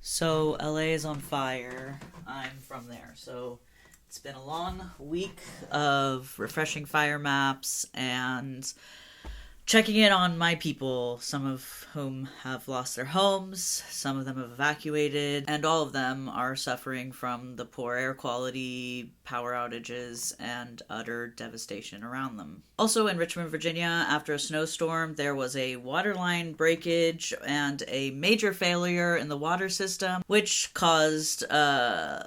So LA is on fire. I'm from there. So it's been a long week of refreshing fire maps and checking in on my people, some of whom have lost their homes, some of them have evacuated, and all of them are suffering from the poor air quality, power outages, and utter devastation around them. Also in Richmond, Virginia, after a snowstorm, there was a water line breakage and a major failure in the water system, which caused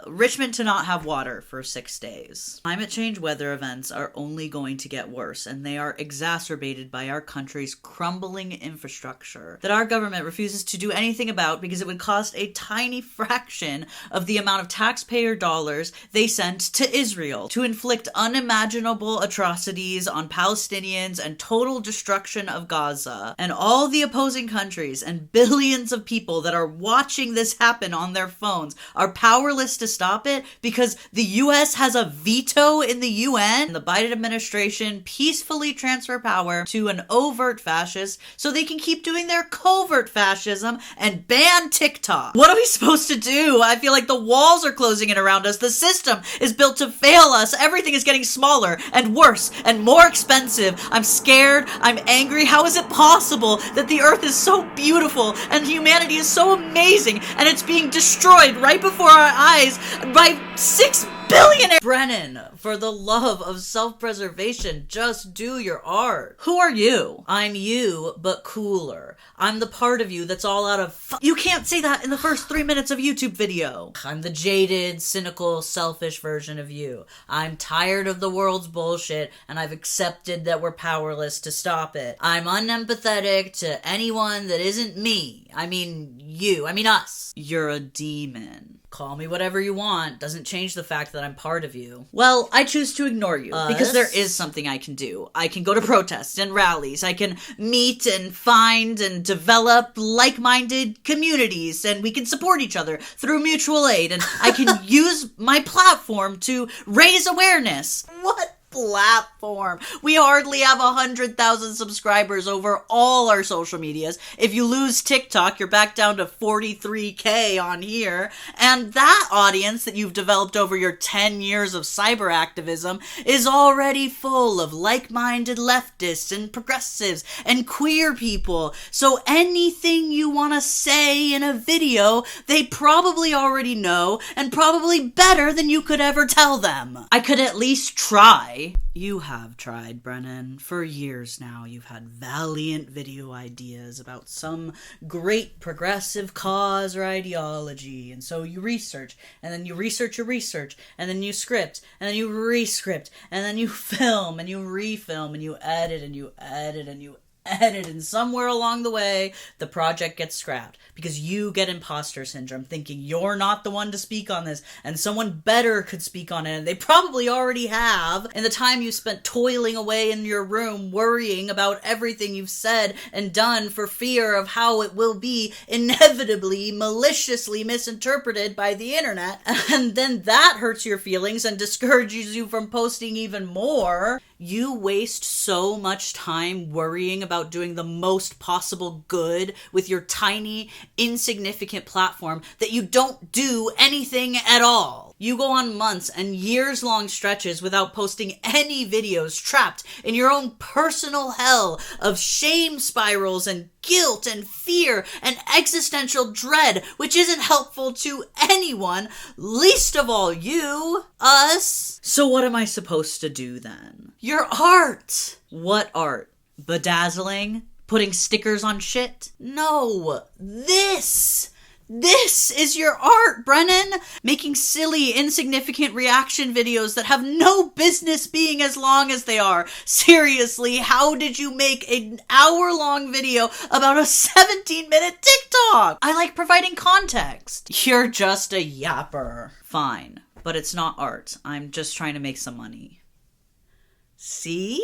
Richmond to not have water for 6 days. Climate change weather events are only going to get worse, and they are exacerbated by our country's crumbling infrastructure that our government refuses to do anything about because it would cost a tiny fraction of the amount of taxpayer dollars they sent to Israel to inflict unimaginable atrocities on Palestinians and total destruction of Gaza. And all the opposing countries and billions of people that are watching this happen on their phones are powerless to stop it because the US has a veto in the UN. The Biden administration peacefully transfer power to an overt fascist so they can keep doing their covert fascism and ban TikTok. What are we supposed to do? I feel like the walls are closing in around us. The system is built to fail us. Everything is getting smaller and worse and more expensive. I'm scared. I'm angry. How is it possible that the earth is so beautiful and humanity is so amazing and it's being destroyed right before our eyes by 6 billionaires? Brennan, for the love of self-preservation, just do your art. Who are you? I'm you, but cooler. I'm the part of you that's all out of You can't say that in the first 3 minutes of YouTube video. I'm the jaded, cynical, selfish version of you. I'm tired of the world's bullshit, and I've accepted that we're powerless to stop it. I'm unempathetic to anyone that isn't me. I mean you. I mean us. You're a demon. Call me whatever you want. Doesn't change the fact that I'm part of you. Well, I choose to ignore you because there is something I can do. I can go to protests and rallies. I can meet and find and develop like-minded communities, and we can support each other through mutual aid, and I can use my platform to raise awareness. What platform? We hardly have 100,000 subscribers over all our social medias. If you lose TikTok, you're back down to 43K on here. And that audience that you've developed over your 10 years of cyber activism is already full of like-minded leftists and progressives and queer people. So anything you want to say in a video, they probably already know, and probably better than you could ever tell them. I could at least try. You have tried, Brennan. For years now, you've had valiant video ideas about some great progressive cause or ideology, and so you research, and then you research your research, and then you script, and then you re-script, and then you film, and you refilm, and you edit, and you edit, and you edit, and somewhere along the way, the project gets scrapped because you get imposter syndrome, thinking you're not the one to speak on this, and someone better could speak on it, and they probably already have. In the time you spent toiling away in your room, worrying about everything you've said and done for fear of how it will be inevitably, maliciously misinterpreted by the internet, and then that hurts your feelings and discourages you from posting even more. You waste so much time worrying about doing the most possible good with your tiny, insignificant platform that you don't do anything at all. You go on months and years-long stretches without posting any videos, trapped in your own personal hell of shame spirals and guilt and fear and existential dread, which isn't helpful to anyone, least of all you, us. So what am I supposed to do then? Your art! What art? Bedazzling? Putting stickers on shit? No, this is your art, Brennan! Making silly, insignificant reaction videos that have no business being as long as they are. Seriously, how did you make an hour-long video about a 17-minute TikTok? I like providing context. You're just a yapper. Fine, but it's not art. I'm just trying to make some money. See?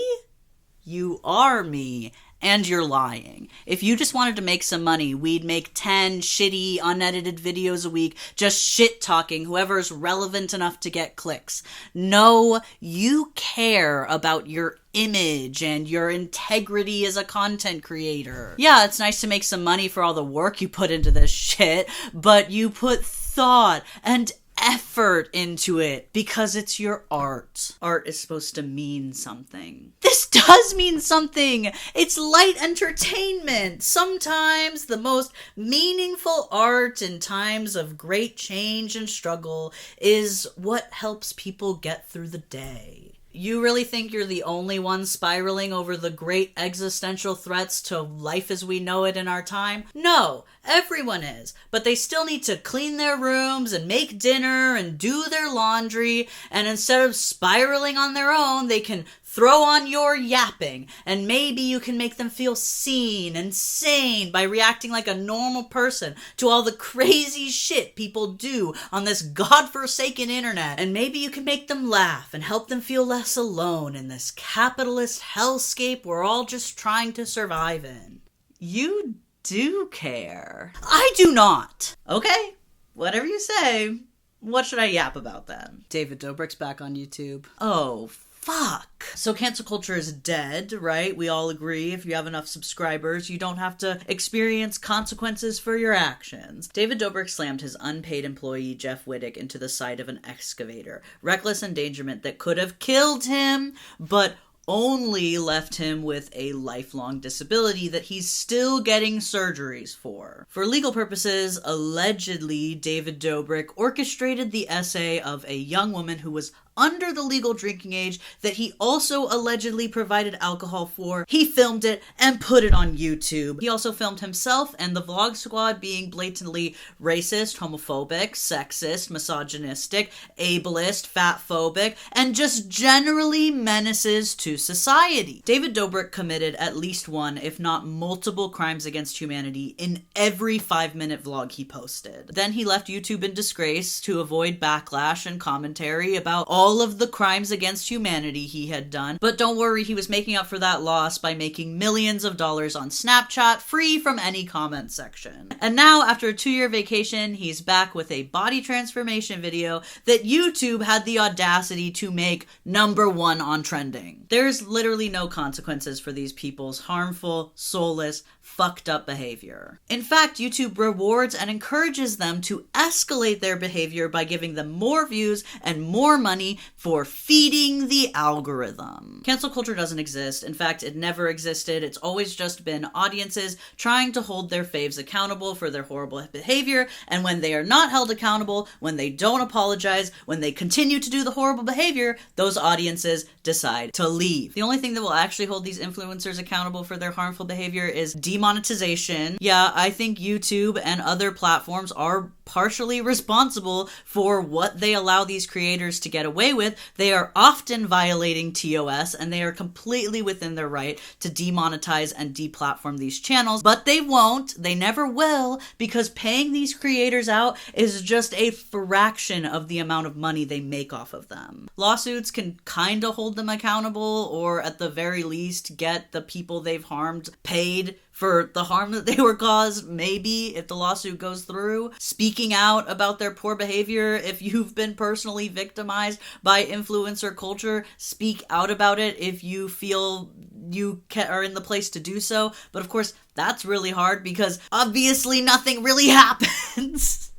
You are me, and you're lying. If you just wanted to make some money, we'd make 10 shitty, unedited videos a week just shit-talking whoever's relevant enough to get clicks. No, you care about your image and your integrity as a content creator. Yeah, it's nice to make some money for all the work you put into this shit, but you put thought and effort into it because it's your art. Art is supposed to mean something. This does mean something! It's light entertainment! Sometimes the most meaningful art in times of great change and struggle is what helps people get through the day. You really think you're the only one spiraling over the great existential threats to life as we know it in our time? No, everyone is. But they still need to clean their rooms and make dinner and do their laundry, and instead of spiraling on their own, they can throw on your yapping, and maybe you can make them feel seen and sane by reacting like a normal person to all the crazy shit people do on this godforsaken internet. And maybe you can make them laugh and help them feel less alone in this capitalist hellscape we're all just trying to survive in. You do care. I do not. Okay, whatever you say. What should I yap about then? David Dobrik's back on YouTube. Oh, fuck. So cancel culture is dead, right? We all agree if you have enough subscribers, you don't have to experience consequences for your actions. David Dobrik slammed his unpaid employee Jeff Wittick into the side of an excavator. Reckless endangerment that could have killed him, but only left him with a lifelong disability that he's still getting surgeries for. For legal purposes, allegedly, David Dobrik orchestrated the essay of a young woman who was under the legal drinking age that he also allegedly provided alcohol for. He filmed it and put it on YouTube. He also filmed himself and the vlog squad being blatantly racist, homophobic, sexist, misogynistic, ableist, fatphobic, and just generally menaces to society. David Dobrik committed at least one, if not multiple, crimes against humanity in every 5-minute vlog he posted. Then he left YouTube in disgrace to avoid backlash and commentary about all of the crimes against humanity he had done. But don't worry, he was making up for that loss by making millions of dollars on Snapchat, free from any comment section. And now, after a 2-year vacation, he's back with a body transformation video that YouTube had the audacity to make #1 on trending. There's literally no consequences for these people's harmful, soulless, fucked up behavior. In fact, YouTube rewards and encourages them to escalate their behavior by giving them more views and more money for feeding the algorithm. Cancel culture doesn't exist. In fact, it never existed. It's always just been audiences trying to hold their faves accountable for their horrible behavior, and when they are not held accountable, when they don't apologize, when they continue to do the horrible behavior, those audiences decide to leave. The only thing that will actually hold these influencers accountable for their harmful behavior is demonetization. Yeah, I think YouTube and other platforms are partially responsible for what they allow these creators to get away with. They are often violating TOS, and they are completely within their right to demonetize and deplatform these channels, but they won't, they never will, because paying these creators out is just a fraction of the amount of money they make off of them. Lawsuits can kind of hold them accountable, or at the very least get the people they've harmed paid for the harm that they were caused, maybe, if the lawsuit goes through. Speaking out about their poor behavior, if you've been personally victimized by influencer culture, speak out about it if you feel you are in the place to do so. But of course, that's really hard because obviously nothing really happens.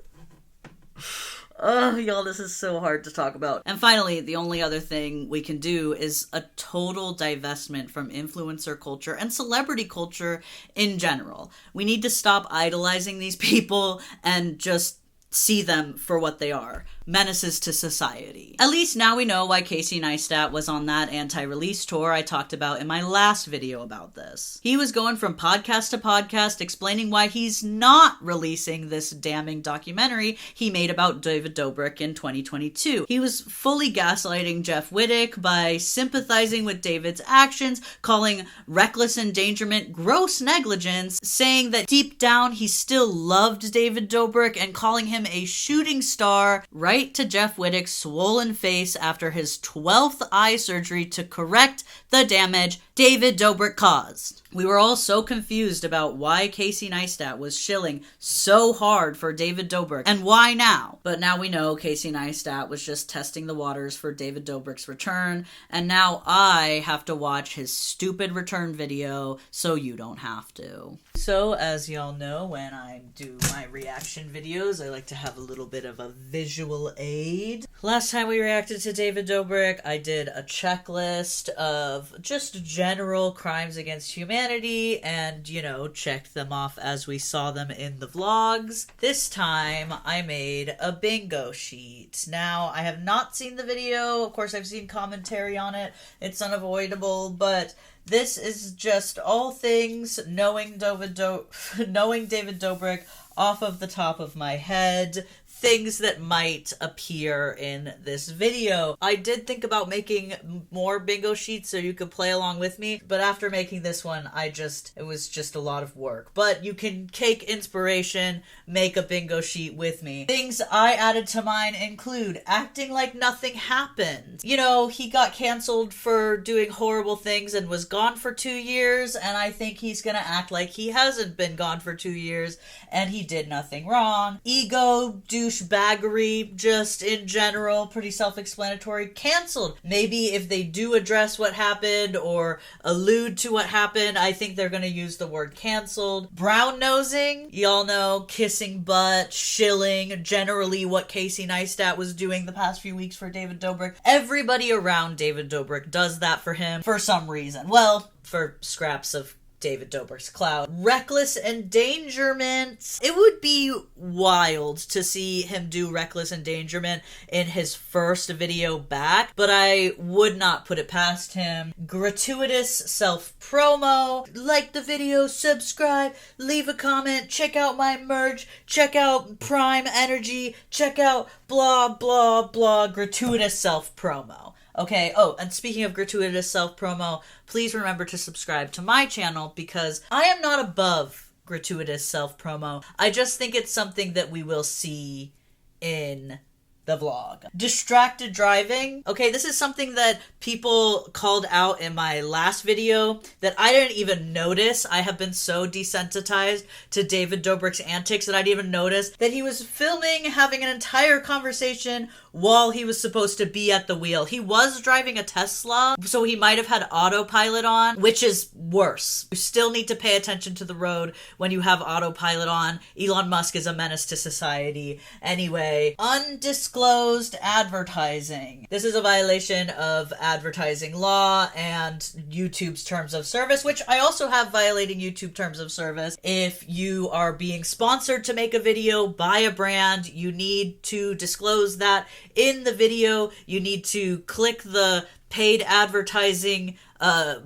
Oh, y'all, this is so hard to talk about. And finally, the only other thing we can do is a total divestment from influencer culture and celebrity culture in general. We need to stop idolizing these people and just see them for what they are. Menaces to society. At least now we know why Casey Neistat was on that anti-release tour I talked about in my last video about this. He was going from podcast to podcast explaining why he's not releasing this damning documentary he made about David Dobrik in 2022. He was fully gaslighting Jeff Wittick by sympathizing with David's actions, calling reckless endangerment gross negligence, saying that deep down he still loved David Dobrik, and calling him a shooting star, right to Jeff Wittick's swollen face after his 12th eye surgery to correct the damage David Dobrik caused. We were all so confused about why Casey Neistat was shilling so hard for David Dobrik and why now. But now we know Casey Neistat was just testing the waters for David Dobrik's return, and now I have to watch his stupid return video so you don't have to. So, as y'all know, when I do my reaction videos, I like to have a little bit of a visual aid. Last time we reacted to David Dobrik, I did a checklist of just general crimes against humanity and, checked them off as we saw them in the vlogs. This time, I made a bingo sheet. Now, I have not seen the video. Of course, I've seen commentary on it. It's unavoidable, but this is just all things knowing David Dobrik off of the top of my head. Things that might appear in this video. I did think about making more bingo sheets so you could play along with me, but after making this one, it was just a lot of work. But you can take inspiration, make a bingo sheet with me. Things I added to mine include acting like nothing happened. He got canceled for doing horrible things and was gone for 2 years, and I think he's gonna act like he hasn't been gone for 2 years and he did nothing wrong. Ego, douchebaggery, just in general, pretty self-explanatory. Canceled. Maybe if they do address what happened or allude to what happened, I think they're gonna use the word canceled. Brown-nosing, y'all know, kissing butt, shilling, generally what Casey Neistat was doing the past few weeks for David Dobrik. Everybody around David Dobrik does that for him for some reason. Well, for scraps of David Dobrik's clout. Reckless endangerment. It would be wild to see him do reckless endangerment in his first video back, but I would not put it past him. Gratuitous self-promo. Like the video, subscribe, leave a comment, check out my merch, check out Prime Energy, check out blah, blah, blah. Gratuitous self-promo. Okay, and speaking of gratuitous self-promo, please remember to subscribe to my channel because I am not above gratuitous self-promo. I just think it's something that we will see in the vlog. Distracted driving. Okay, this is something that people called out in my last video that I didn't even notice. I have been so desensitized to David Dobrik's antics that I didn't even notice that he was filming, having an entire conversation while he was supposed to be at the wheel. He was driving a Tesla, so he might have had autopilot on, which is worse. You still need to pay attention to the road when you have autopilot on. Elon Musk is a menace to society. Anyway, undisclosed advertising. This is a violation of advertising law and YouTube's terms of service, which I also have violating YouTube terms of service. If you are being sponsored to make a video by a brand, you need to disclose that in the video. You need to click the paid advertising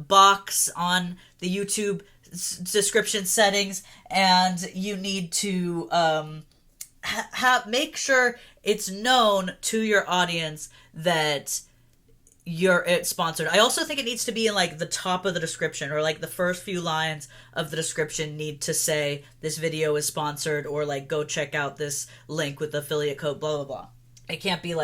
box on the YouTube description settings, and you need to make sure it's known to your audience that it's sponsored. I also think it needs to be in the top of the description, or the first few lines of the description need to say this video is sponsored, or go check out this link with the affiliate code, blah blah blah. It can't be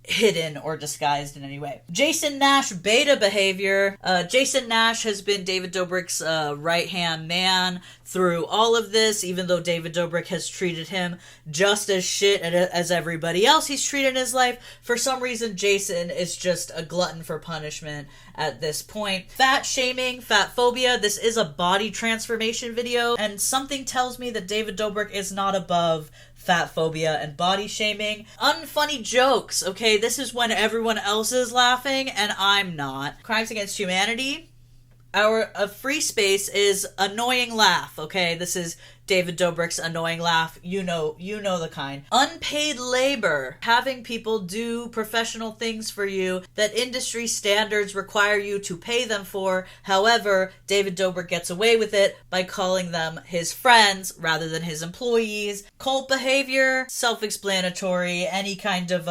hidden or disguised in any way. Jason Nash beta behavior. Jason Nash has been David Dobrik's right-hand man through all of this, even though David Dobrik has treated him just as shit as everybody else he's treated in his life. For some reason, Jason is just a glutton for punishment at this point. Fat shaming, fat phobia. This is a body transformation video, and something tells me that David Dobrik is not above fat phobia and body shaming. Unfunny jokes, okay? This is when everyone else is laughing and I'm not. Crimes against humanity. A free space is annoying laugh, okay? This is David Dobrik's annoying laugh. You know the kind. Unpaid labor. Having people do professional things for you that industry standards require you to pay them for. However, David Dobrik gets away with it by calling them his friends rather than his employees. Cult behavior. Self-explanatory. Any kind of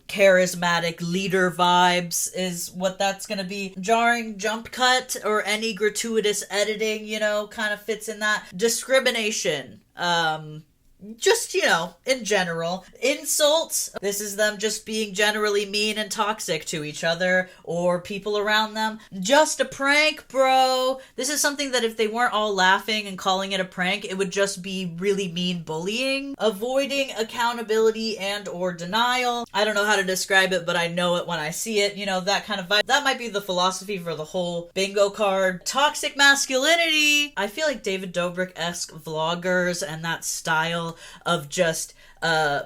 charismatic leader vibes is what that's gonna be. Jarring jump cut or any gratuitous editing, kind of fits in that. Discrimination. just, in general. Insults, this is them just being generally mean and toxic to each other or people around them. Just a prank, bro. This is something that if they weren't all laughing and calling it a prank, it would just be really mean bullying. Avoiding accountability and or denial. I don't know how to describe it, but I know it when I see it. That kind of vibe. That might be the philosophy for the whole bingo card. Toxic masculinity. I feel like David Dobrik-esque vloggers and that style of just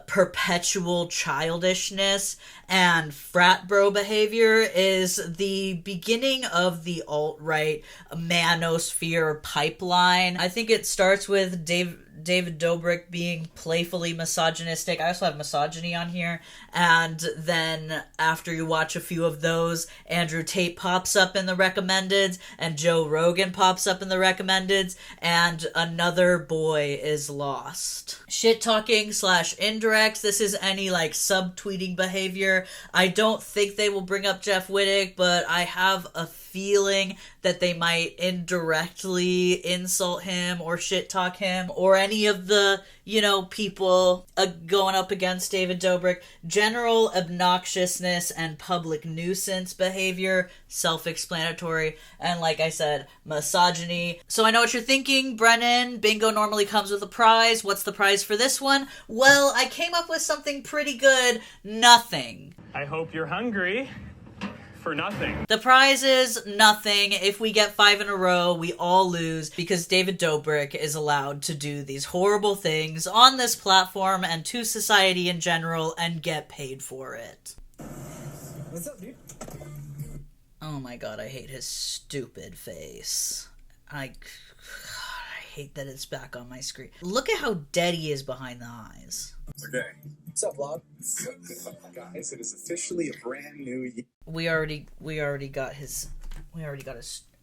perpetual childishness and frat bro behavior is the beginning of the alt-right manosphere pipeline. I think it starts with David Dobrik being playfully misogynistic. I also have misogyny on here. And then after you watch a few of those, Andrew Tate pops up in the recommendeds, and Joe Rogan pops up in the recommendeds, and another boy is lost. Shit talking / indirects. This is any subtweeting behavior. I don't think they will bring up Jeff Wittick, but I have a feeling that they might indirectly insult him or shit talk him or any of the, people going up against David Dobrik. General obnoxiousness and public nuisance behavior, self-explanatory, and like I said, misogyny. So I know what you're thinking, Brennan. Bingo normally comes with a prize. What's the prize for this one? Well, I came up with something pretty good. Nothing. I hope you're hungry. For nothing. The prize is nothing. If we get 5 in a row, we all lose because David Dobrik is allowed to do these horrible things on this platform and to society in general and get paid for it. What's up, dude? Oh my god, I hate his stupid face. I hate that it's back on my screen. Look at how dead he is behind the eyes. Okay. What's up, vlog? Guys, it is officially a brand new year. We already got his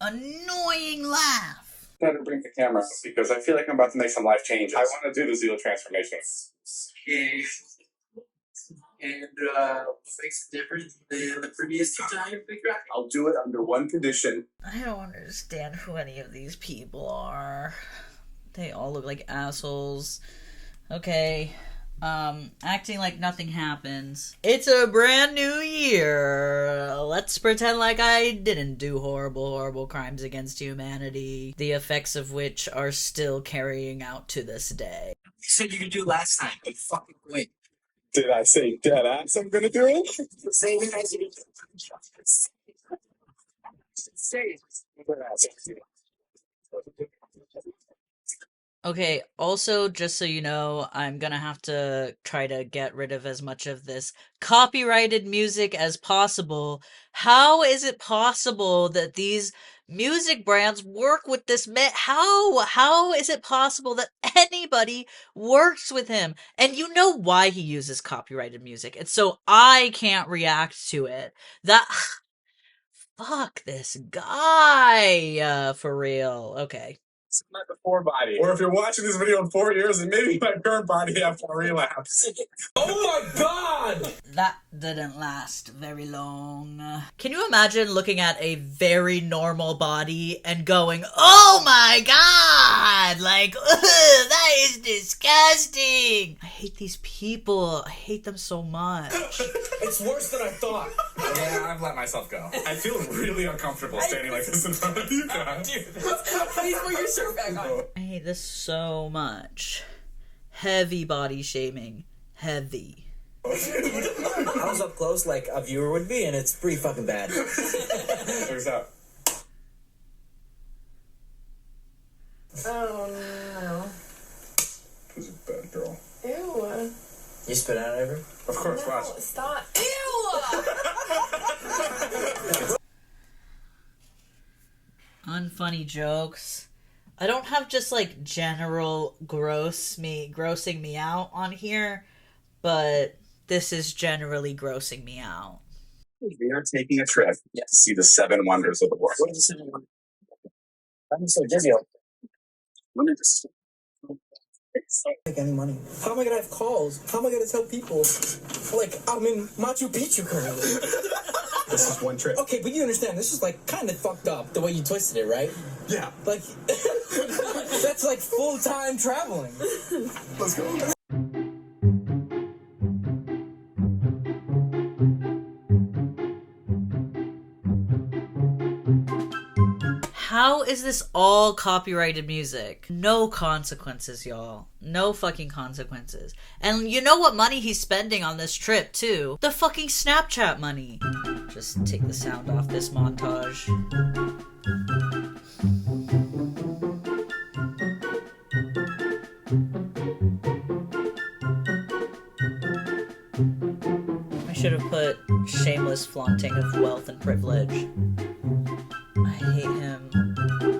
annoying laugh. Better bring the camera up because I feel like I'm about to make some life changes. I want to do the Zero transformation. Okay. And makes it different than the previous two times we tried. I'll do it under one condition. I don't understand who any of these people are. They all look like assholes. Okay. Acting like nothing happens. It's a brand new year. Let's pretend like I didn't do horrible crimes against humanity, the effects of which are still carrying out to this day. You said you could do last time, but fucking quit. Did I say dead ass I'm gonna do it? Say it as you say it. Okay, also, just so you know, I'm gonna have to try to get rid of as much of this copyrighted music as possible. How is it possible that these music brands work with this man? How is it possible that anybody works with him? And you know why he uses copyrighted music. It's so I can't react to it. Fuck this guy, for real. Okay. My before body. Or if you're watching this video in 4 years, and maybe my current body after a relapse. Oh my god! That didn't last very long. Can you imagine looking at a very normal body and going, oh my god! Like, ugh, that is disgusting! I hate these people. I hate them so much. It's worse than I thought. Yeah, I've let myself go. I feel really uncomfortable standing like this in front of you guys. Please put your shirt back on. I hate this so much. Heavy body shaming. Heavy. I was up close like a viewer would be, and it's pretty fucking bad. Cheers out. Oh no. This is a bad girl. Ew. You spit out ever? Of course, No, watch. stop. Ew! Unfunny jokes. I don't have just like general grossing me out on here, but this is generally grossing me out. We are taking a trip to see the 7 wonders of the world. What is the 7 wonders? I'm so dizzy. Let me just... Make any money. How am I gonna have calls? How am I gonna tell people? Like, I'm in Machu Picchu currently. This is one trip. Okay, but you understand, this is like kind of fucked up the way you twisted it, right? Yeah. Like, That's like full-time traveling. Let's go. How is this all copyrighted music? No consequences, y'all. No fucking consequences. And you know what money he's spending on this trip, too? The fucking Snapchat money. Just take the sound off this montage. I should have put shameless flaunting of wealth and privilege. I hate him.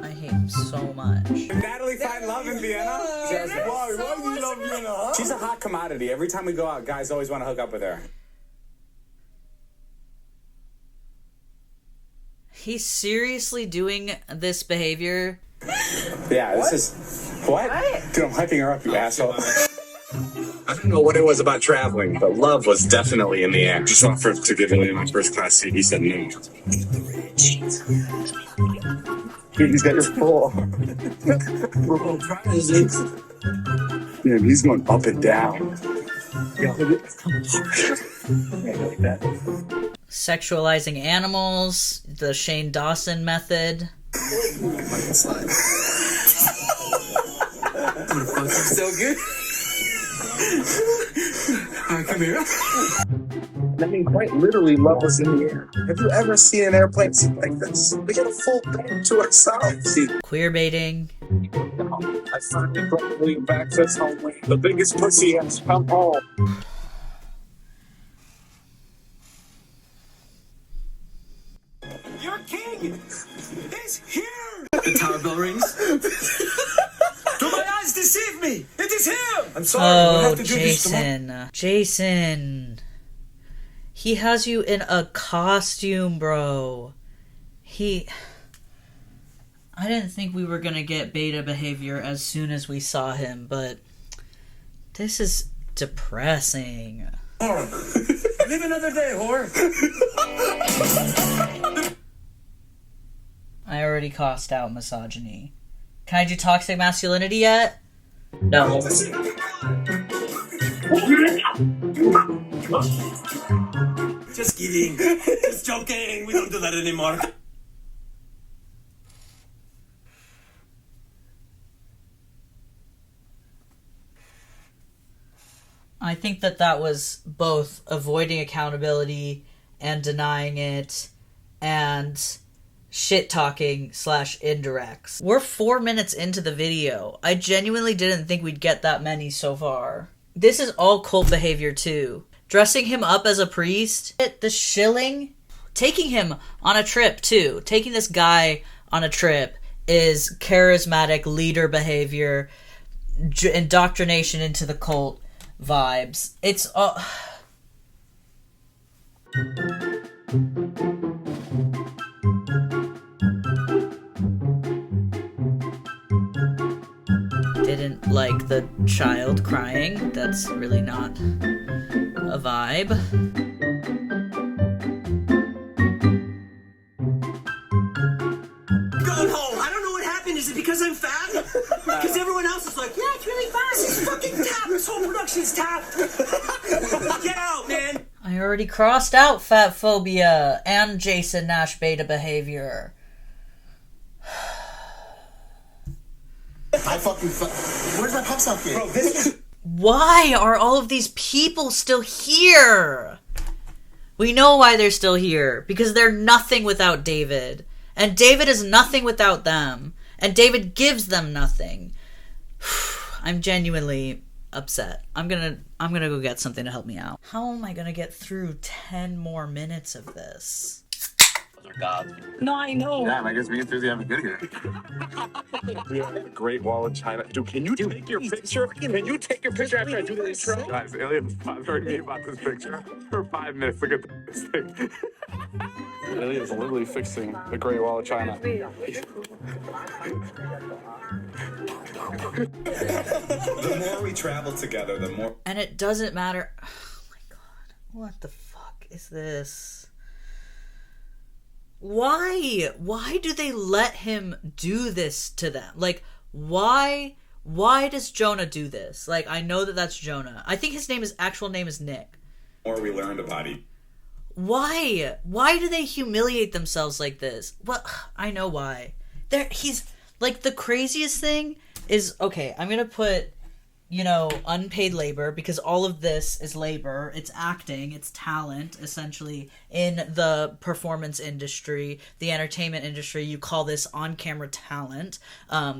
I hate him so much. Natalie find love in Vienna? Why do you love Vienna, huh? She's a hot commodity. Every time we go out, guys always want to hook up with her. He's seriously doing this behavior? Yeah, this is... What? Dude, I'm hyping her up, you asshole. I don't know what it was about traveling, but love was definitely in the air. Just offered to give away my first class seat. He said no. Dude, he's got your full. Dude, he's going up and down. Sexualizing animals, the Shane Dawson method. So good. Come here. I mean, quite literally, love was in the air. Have you ever seen an airplane seat like this? We get a full bed to ourselves. Queer baiting. I finally brought William back to his home. The biggest pussy has come home. Your king is here. The tower bell rings. Do my eyes deceive me? It is him. I'm sorry. We'll Oh, have to do this tomorrow. Jason. He has you in a costume, bro. I didn't think we were gonna get beta behavior as soon as we saw him, but this is depressing. Live another day, whore. I already cost out misogyny. Can I do toxic masculinity yet? No. Just kidding. Just joking. We don't do that anymore. I think that was both avoiding accountability and denying it and shit talking / indirects. We're 4 minutes into the video. I genuinely didn't think we'd get that many so far. This is all cult behavior too. Dressing him up as a priest, the shilling, taking him on a trip too. Taking this guy on a trip is charismatic leader behavior, indoctrination into the cult vibes. It's all... Didn't like the child crying. That's really not a vibe. Going home. I don't know what happened. Is it because I'm fat? Because everyone else is like, yeah, it's really fast. It's fucking tapped. This whole production's tapped. Get out, man. I already crossed out fat phobia and Jason Nash beta behavior. I fucking. Where's my pop socket? Bro, this is. Why are all of these people still here? We know why they're still here. Because they're nothing without David. And David is nothing without them. And David gives them nothing. I'm genuinely upset. I'm gonna go get something to help me out. How am I gonna get through 10 more minutes of this? No, I know. Damn, I guess me and Susie have a good here. The Great Wall of China. Dude, can you take your picture? Can you take your picture after I do the intro? Guys, Ilya's bothering me about this picture for 5 minutes. Look at this thing. Ilya's literally fixing the Great Wall of China. The more we travel together, the more... And it doesn't matter. Oh my god. What the fuck is this? Why? Why do they let him do this to them? Like, Why does Jonah do this? Like, I know that that's Jonah. I think his actual name is Nick. Or we learned about it. Why? Why do they humiliate themselves like this? Well, I know why. He's like, the craziest thing is, okay, I'm gonna put, unpaid labor, because all of this is labor. It's acting, it's talent, essentially, in the performance industry, the entertainment industry. You call this on-camera talent.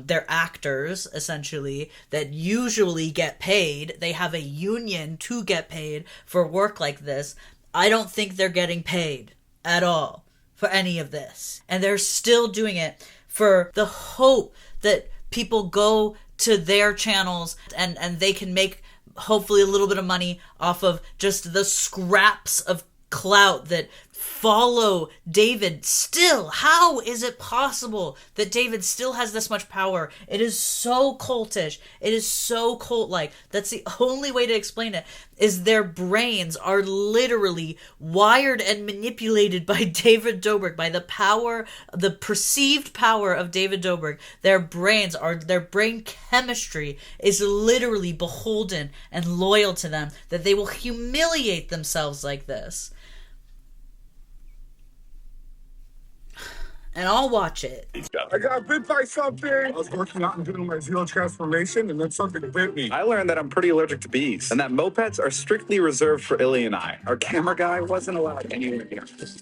They're actors, essentially, that usually get paid. They have a union to get paid for work like this. I don't think they're getting paid at all for any of this. And they're still doing it for the hope that people go to their channels and they can make hopefully a little bit of money off of just the scraps of clout that follow David still. How is it possible that David still has this much power? It is so cultish. It is so cult-like. That's the only way to explain it, is their brains are literally wired and manipulated by David Dobrik, by the power, the perceived power of David Dobrik. Their brain chemistry is literally beholden and loyal to them, that they will humiliate themselves like this. And I'll watch it. I got bit by something. I was working out and doing my zero transformation, and then something bit me. I learned that I'm pretty allergic to bees, and that mopeds are strictly reserved for Illy and I. Our camera guy wasn't allowed anywhere near us.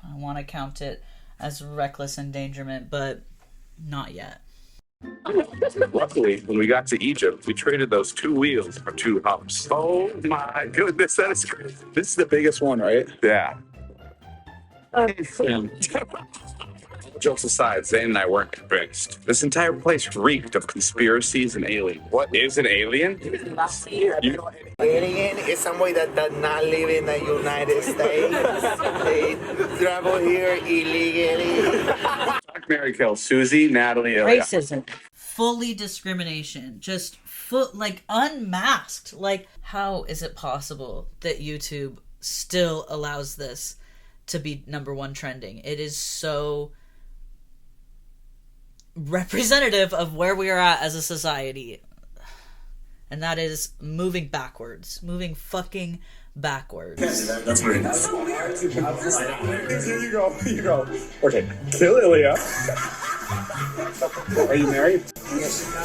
I want to count it as reckless endangerment, but not yet. Luckily, when we got to Egypt, we traded those 2 wheels for 2 humps. Oh my goodness, that is crazy. This is the biggest one, right? Yeah. Jokes aside, Zane and I weren't convinced. This entire place reeked of conspiracies and aliens. What is an alien? Alien is somebody that does not live in the United States. They travel here illegally. Fuck, Mary, kill Susie, Natalie, Ilya. Racism. Fully discrimination. Just unmasked. Like, how is it possible that YouTube still allows this to be #1 trending? It is so representative of where we are at as a society. And that is moving backwards. Moving fucking backwards. That's very nice. Here you go. Okay, kill Ilya. Are you married?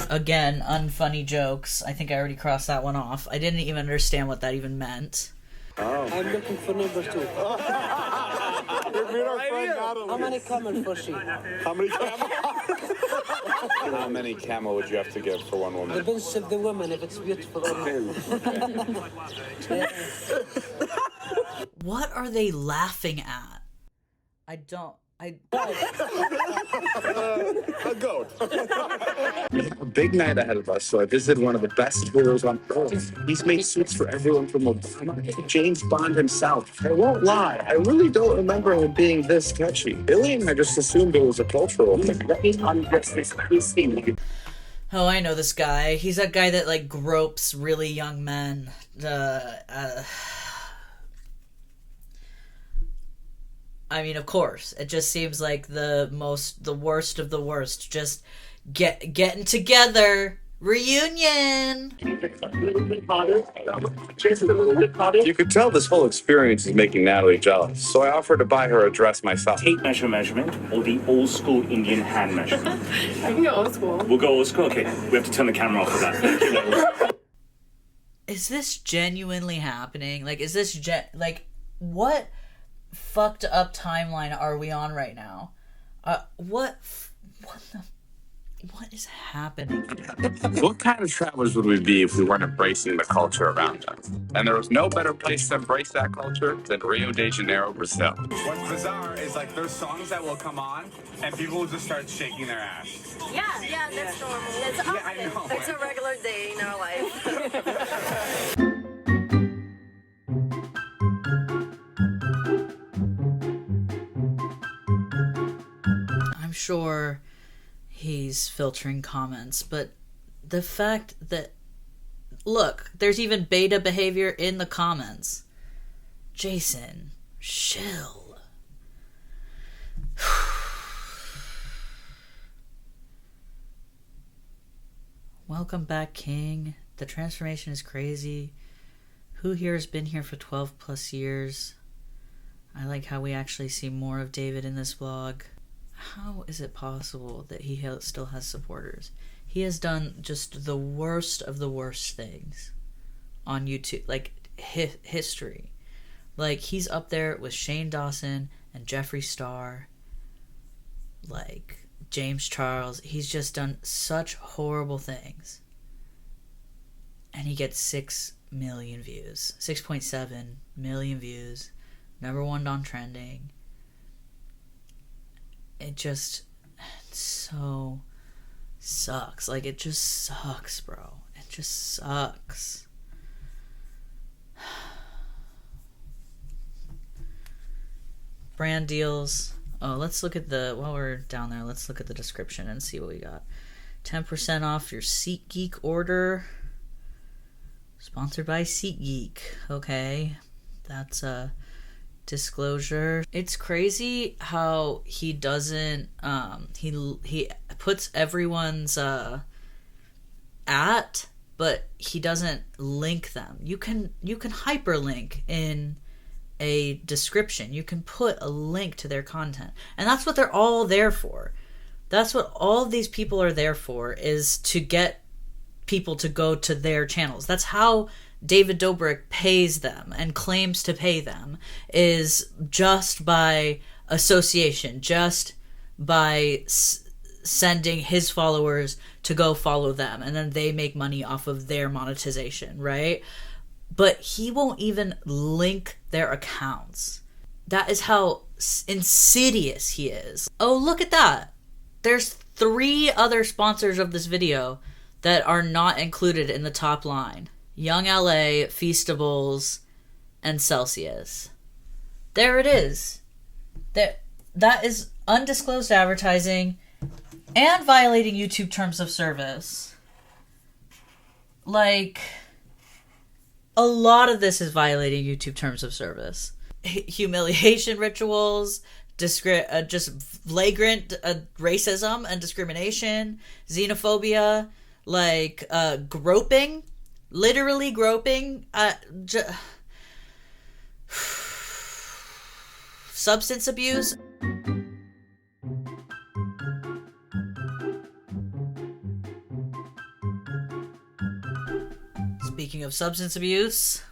Again, unfunny jokes. I think I already crossed that one off. I didn't even understand what that even meant. Oh. I'm looking for number 2. How many camel for she? How many camel? How many camel would you have to give for one woman? Depends of the woman, if it's beautiful or not. What are they laughing at? A goat. We have a big night ahead of us, so I visited one of the best heroes on earth. He's made suits for everyone from Obama to James Bond himself. I won't lie, I really don't remember him being this sketchy. Billy and I just assumed it was a cultural thing. Oh, I know this guy. He's that guy that, gropes really young men. I mean, of course, it just seems like the worst of the worst. Just getting together. Reunion! You could tell this whole experience is making Natalie jealous, so I offered to buy her a dress myself. Tape measurement or the old school Indian hand measurement? I can go old school. We'll go old school? Okay, we have to turn the camera off for that. Is this genuinely happening? Is this what fucked up timeline are we on right now? What is happening? What kind of travelers would we be if we weren't embracing the culture around us? And there was no better place to embrace that culture than Rio de Janeiro, Brazil. What's bizarre is there's songs that will come on and people will just start shaking their ass. Yeah, that's normal. That's often. I know. It's a regular day in our life. I'm sure he's filtering comments, but the fact that, look, there's even beta behavior in the comments. Jason, Chill. Welcome back, King. The transformation is crazy. Who here has been here for 12 plus years? I like how we actually see more of David in this vlog. How is it possible that he still has supporters? He has done just the worst of the worst things on YouTube, like history. Like, he's up there with Shane Dawson and Jeffree Star, like James Charles. He's just done such horrible things. And he gets 6 million views. 6.7 million views. #1 on trending. It just so sucks. Like, it just sucks, bro. It just sucks. Brand deals. Oh, let's look at while we're down there, let's look at the description and see what we got. 10% off your SeatGeek order. Sponsored by SeatGeek. Okay. That's a disclosure. It's crazy how he doesn't he puts everyone's but he doesn't link them. You can hyperlink in a description. You can put a link to their content. And that's what they're all there for. That's what all of these people are there for, is to get people to go to their channels. That's how David Dobrik pays them and claims to pay them, is just by association, just by sending his followers to go follow them, and then they make money off of their monetization, right? But he won't even link their accounts. That is how insidious he is. Oh, look at that. There's 3 other sponsors of this video that are not included in the top line. Young LA, Feastables, and Celsius. There it is. That is undisclosed advertising and violating YouTube terms of service. Like, a lot of this is violating YouTube terms of service. Humiliation rituals, just flagrant racism and discrimination, xenophobia, like groping, literally groping, substance abuse. Speaking of substance abuse,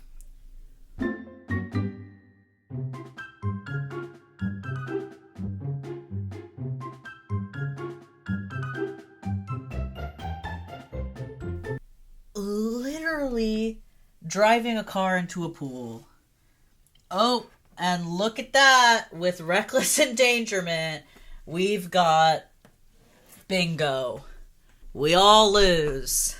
literally driving a car into a pool. Oh, and look at that. With reckless endangerment, we've got bingo. We all lose.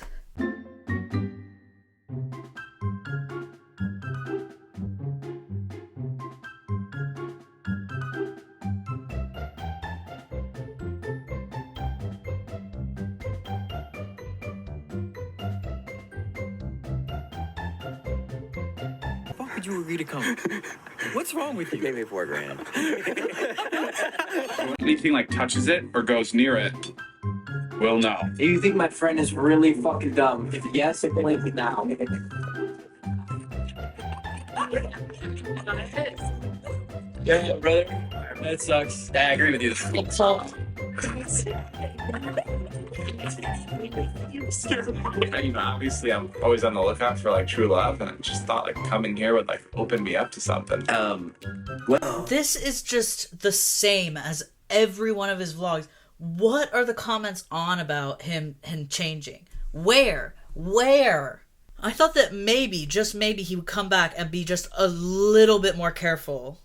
Would you agree to come? What's wrong with you? Pay me $4,000. Anything like touches it or goes near it, we'll know. Do you think my friend is really fucking dumb? If yes, blink now. Yeah, brother. That sucks. I agree with you. You know, obviously I'm always on the lookout for like true love, and I just thought like coming here would like open me up to something. Well, this is just the same as every one of his vlogs. What are the comments on about him changing? Where? I thought that maybe, just maybe, he would come back and be just a little bit more careful.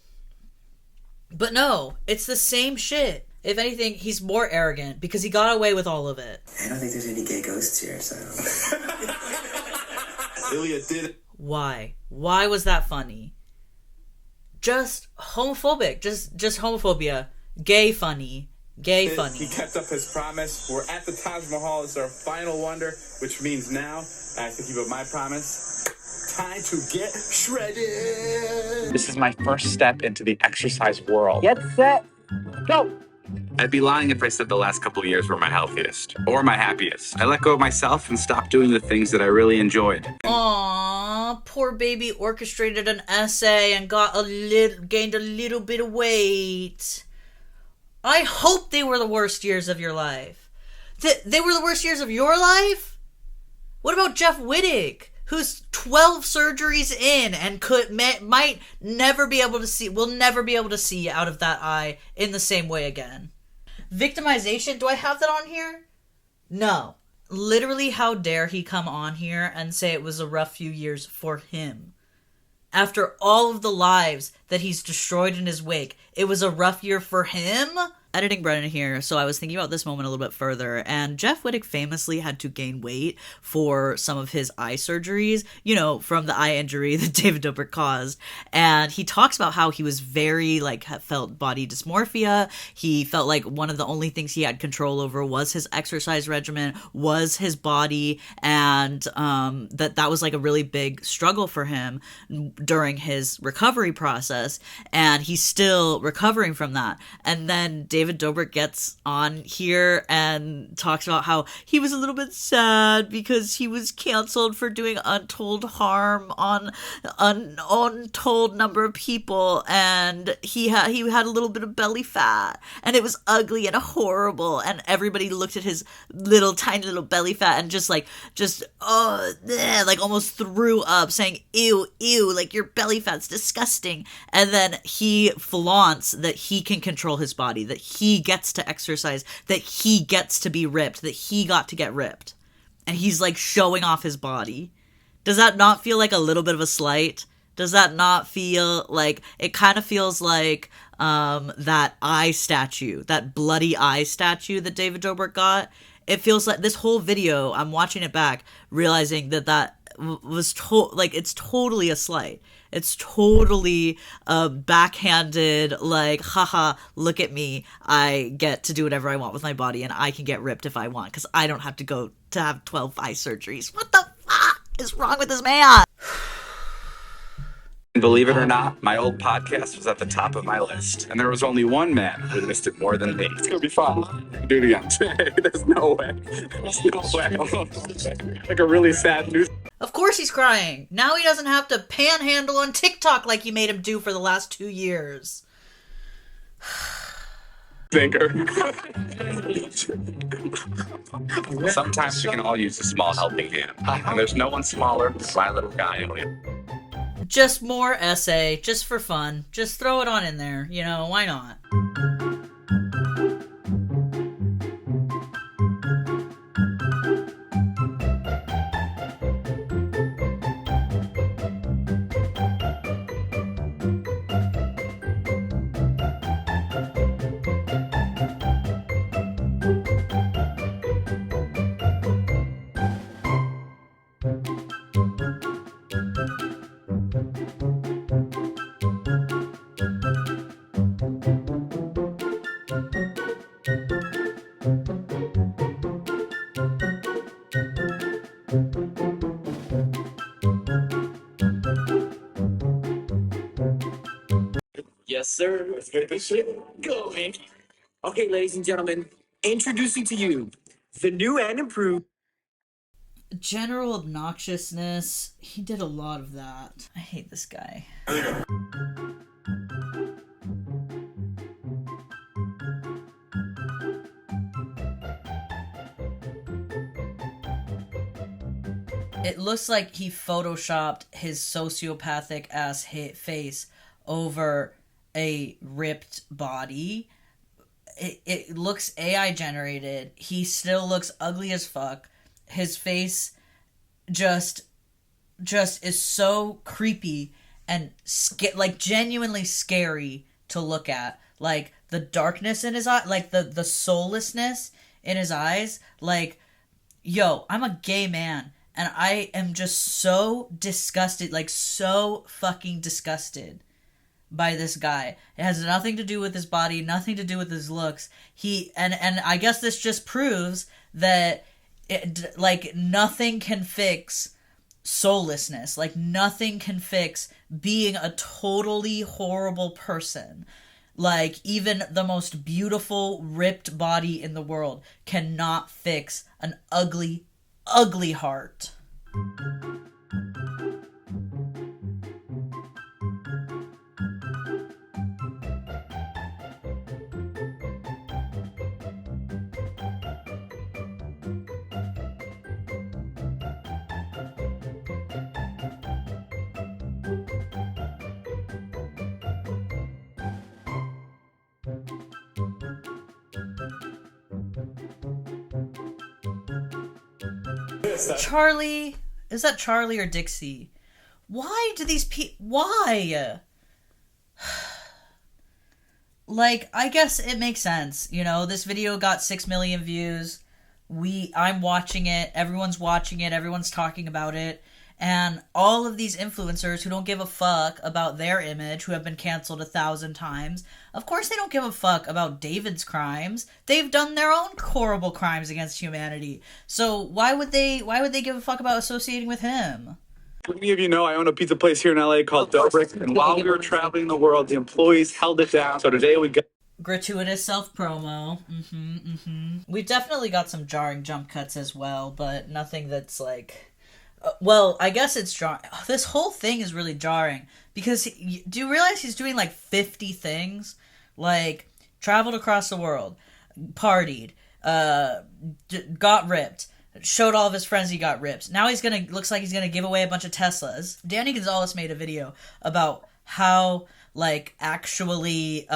But no, it's the same shit. If anything, he's more arrogant because he got away with all of it. I don't think there's any gay ghosts here, so... Ilya did. Why? Why was that funny? Just homophobic. Just homophobia. Gay funny. Gay funny. He kept up his promise. We're at the Taj Mahal. It's our final wonder, which means now I have to keep up my promise time to get shredded. This is my first step into the exercise world. Get set, go. I'd be lying if I said the last couple of years were my healthiest or my happiest. I let go of myself and stopped doing the things that I really enjoyed. Aww, poor baby orchestrated an essay and gained a little bit of weight. I hope they were the worst years of your life. They were the worst years of your life? What about Jeff Wittig, who's 12 surgeries in and might never be able to see, will never be able to see out of that eye in the same way again? Victimization, do I have that on here? No. Literally, how dare he come on here and say it was a rough few years for him? After all of the lives that he's destroyed in his wake, it was a rough year for him? Editing Brennan here, so I was thinking about this moment a little bit further, and Jeff Wittig famously had to gain weight for some of his eye surgeries, you know, from the eye injury that David Dobrik caused, and he talks about how he was very, felt body dysmorphia. He felt like one of the only things he had control over was his exercise regimen, was his body, and that was, a really big struggle for him during his recovery process, and he's still recovering from that. And then David Dobrik gets on here and talks about how he was a little bit sad because he was canceled for doing untold harm on an untold number of people, and he had a little bit of belly fat, and it was ugly and horrible, and everybody looked at his little tiny little belly fat and almost threw up, saying ew, your belly fat's disgusting. And then he flaunts that he can control his body, that he gets to exercise, that he gets to be ripped, that he got to get ripped. And he's showing off his body. Does that not feel like a little bit of a slight? Does that not feel like, it kind of feels like that eye statue, that bloody eye statue that David Dobrik got? It feels like this whole video, I'm watching it back, realizing that was it's totally a slight. It's totally backhanded, haha, look at me. I get to do whatever I want with my body, and I can get ripped if I want, because I don't have to go to have 12 eye surgeries. What the fuck is wrong with this man? Believe it or not, my old podcast was at the top of my list, and there was only one man who missed it more than me. It's gonna be fun. Do it again. There's no way. There's no way. Like a really sad news. Of course he's crying. Now he doesn't have to panhandle on TikTok like you made him do for the last 2 years. Thinker. Sometimes we can all use a small helping hand, and there's no one smaller than my little guy, Elliot. Just more essay, just for fun. Just throw it on in there, why not? Yes, sir. Let's get this shit going. Okay, ladies and gentlemen, introducing to you the new and improved General obnoxiousness. He did a lot of that. I hate this guy. It looks like he photoshopped his sociopathic ass face over a ripped body. It looks AI generated. He still looks ugly as fuck. His face just is so creepy and genuinely scary to look at. Like the darkness in his eye, like the soullessness in his eyes. Like, yo, I'm a gay man and I am just so disgusted, so fucking disgusted by this guy. It has nothing to do with his body, nothing to do with his looks. And I guess this just proves that nothing can fix soullessness. Like, nothing can fix being a totally horrible person. Like, even the most beautiful, ripped body in the world cannot fix an ugly, ugly heart. Charlie, is that Charlie or Dixie? Why do these why? Like, I guess it makes sense. You know, this video got 6 million views. I'm watching it. Everyone's watching it. Everyone's talking about it. And all of these influencers who don't give a fuck about their image, who have been canceled 1,000 times, of course they don't give a fuck about David's crimes. They've done their own horrible crimes against humanity. So why would they give a fuck about associating with him? Many of you know I own a pizza place here in LA called Dobrik, and while we were traveling the world, the employees held it down. So today we got gratuitous self-promo. We've definitely got some jarring jump cuts as well, but nothing that's like... well, I guess it's jarring. This whole thing is really jarring, because do you realize he's doing like 50 things? Like, traveled across the world, partied, got ripped, showed all of his friends he got ripped. Now looks like he's gonna give away a bunch of Teslas. Danny Gonzalez made a video about how, like, actually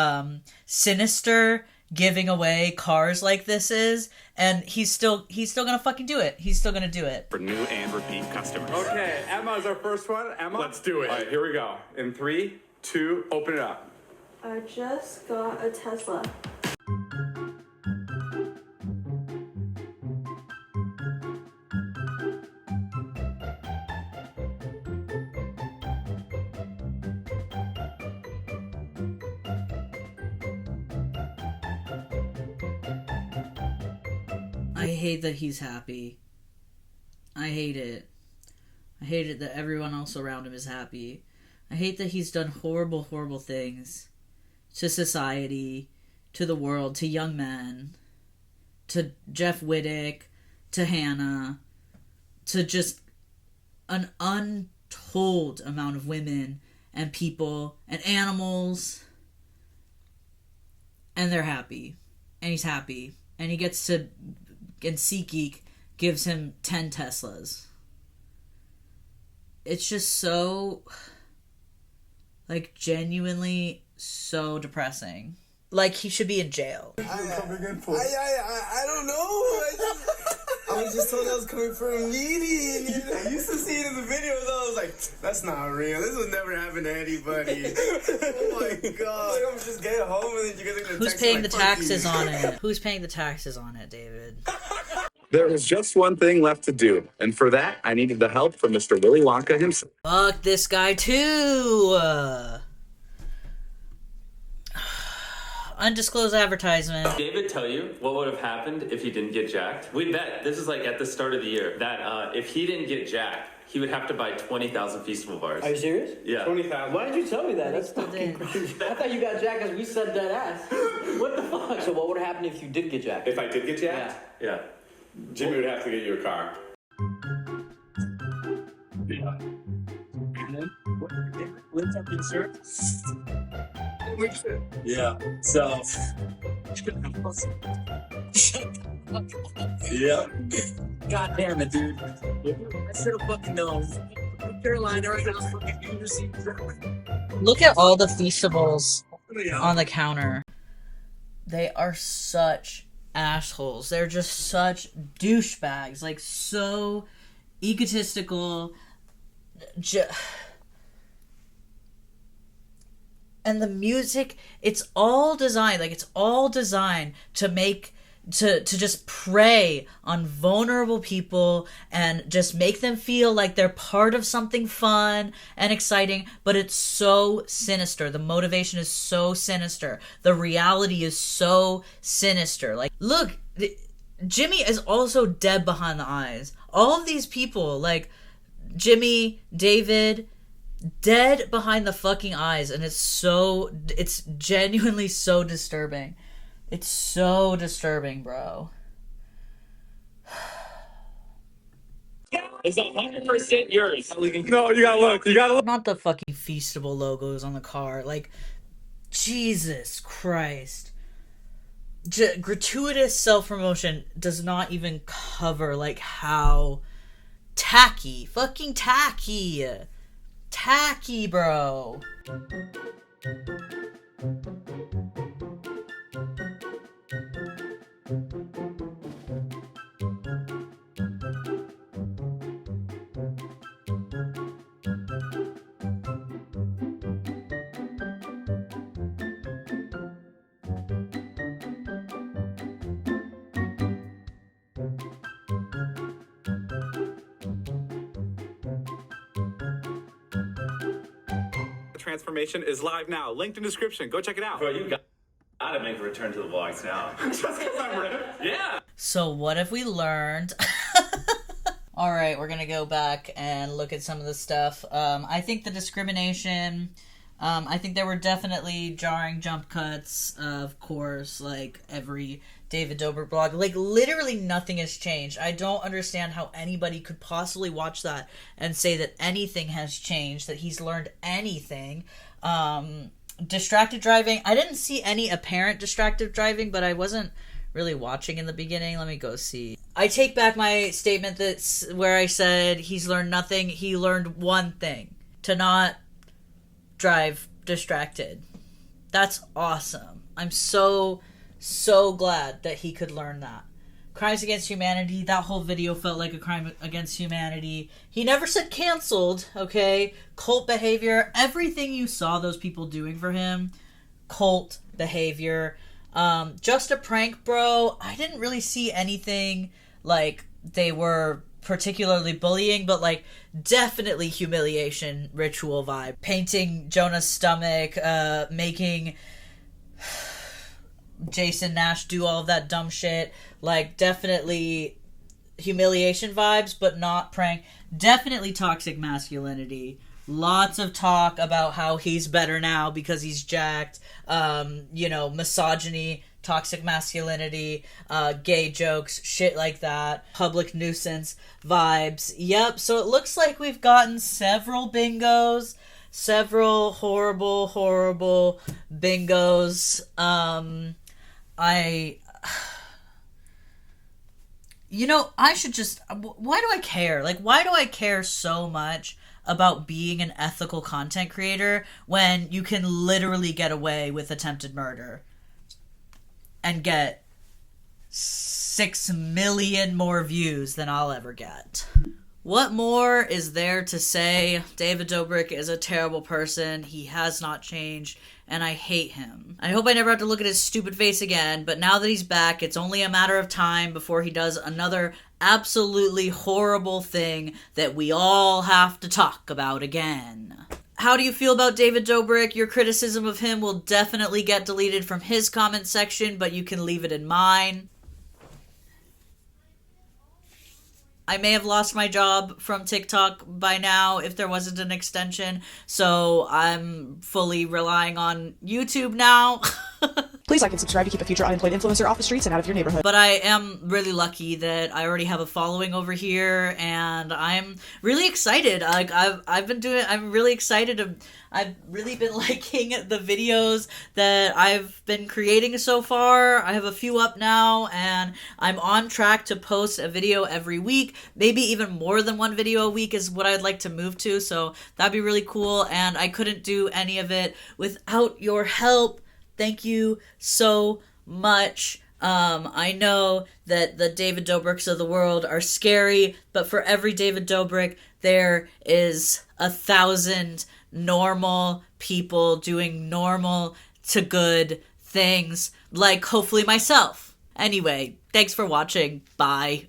sinister giving away cars like this is, and he's still gonna fucking do it. He's still gonna do it. for new and repeat customers. Okay, Emma's our first one. Emma, let's do it. All right, here we go. In 3, 2, open it up. I just got a Tesla. I hate that he's happy. I hate it. I hate it that everyone else around him is happy. I hate that he's done horrible, horrible things to society, to the world, to young men, to Jeff Wittick, to Hannah, to just an untold amount of women and people and animals. And they're happy. And he's happy. And he gets to... and SeatGeek gives him 10 Teslas. It's just so, like, genuinely so depressing. Like, he should be in jail. I don't know. I was just told I was coming for a meeting. I used to see it in the videos. I was like, that's not real. This would never happen to anybody. Oh my god. Like, I'm just getting home and then you guys are gonna Who's text paying me the like, "Fuck taxes you." on it? Who's paying the taxes on it, David? There was just one thing left to do, and for that, I needed the help from Mr. Willy Wonka himself. Fuck this guy too. Undisclosed advertisement. David tell you what would have happened if he didn't get jacked? We bet, this is like at the start of the year, that if he didn't get jacked, he would have to buy 20,000 Feastable bars. Are you serious? Yeah. 20,000. Why did you tell me that? That's fucking crazy. I thought you got jacked because we said that ass. What the fuck? So what would happen if you did get jacked? If I did get jacked, Yeah. Jimmy would have to get you a car. Lift up your shirt. Yeah. So. Yeah. God damn it, dude. I should have fucking known. Carolina, right now, fucking university. Look at all the Feastables on the counter. They are such assholes. They're just such douchebags. Like, so egotistical. And the music, it's all designed to make, to just prey on vulnerable people and just make them feel like they're part of something fun and exciting, but it's so sinister. The motivation is so sinister. The reality is so sinister. Like, look, Jimmy is also dead behind the eyes. All of these people, like, Jimmy, David, dead behind the fucking eyes, and it's genuinely so disturbing. It's so disturbing, bro. It's 100% yours. No, you gotta look. Not the fucking Feastable logos on the car. Like, Jesus Christ. Gratuitous self-promotion does not even cover, like, how tacky. Fucking tacky. Tacky, bro. Transformation is live now. Linked in description. Go check it out. Bro, you gotta make a return to the vlogs now. Just because I'm ripped? Yeah. So what have we learned? Alright, we're gonna go back and look at some of the stuff. I think the discrimination... I think there were definitely jarring jump cuts, of course, like every David Dobrik blog. Like, literally nothing has changed. I don't understand how anybody could possibly watch that and say that anything has changed, that he's learned anything. Distracted driving. I didn't see any apparent distracted driving, but I wasn't really watching in the beginning. Let me go see. I take back my statement that's where I said he's learned nothing. He learned one thing. To not drive distracted. That's awesome. I'm so glad that he could learn that. Crimes against humanity, that whole video felt like a crime against humanity. He never said canceled, okay? Cult behavior, everything you saw those people doing for him, cult behavior. Just a prank, bro. I didn't really see anything like they were particularly bullying, but like definitely humiliation ritual vibe. Painting Jonah's stomach, making Jason Nash do all of that dumb shit. Like, definitely humiliation vibes, but not prank. Definitely toxic masculinity. Lots of talk about how he's better now because he's jacked. Misogyny, toxic masculinity, gay jokes, shit like that. Public nuisance vibes. Yep, so it looks like we've gotten several bingos. Several horrible bingos. I should just... Why do I care? Like, why do I care so much about being an ethical content creator when you can literally get away with attempted murder and get 6 million more views than I'll ever get? What more is there to say? David Dobrik is a terrible person. He has not changed, and I hate him. I hope I never have to look at his stupid face again, but now that he's back, it's only a matter of time before he does another absolutely horrible thing that we all have to talk about again. How do you feel about David Dobrik? Your criticism of him will definitely get deleted from his comment section, but you can leave it in mine. I may have lost my job from TikTok by now if there wasn't an extension, so I'm fully relying on YouTube now. Please like and subscribe to keep a future unemployed influencer off the streets and out of your neighborhood. But I am really lucky that I already have a following over here, and I'm really excited. Like, I'm really excited. I've really been liking the videos that I've been creating so far. I have a few up now, and I'm on track to post a video every week. Maybe even more than one video a week is what I'd like to move to, so that'd be really cool, and I couldn't do any of it without your help. Thank you so much. I know that the David Dobriks of the world are scary, but for every David Dobrik, there is 1,000 normal people doing normal to good things, like hopefully myself. Anyway, thanks for watching. Bye.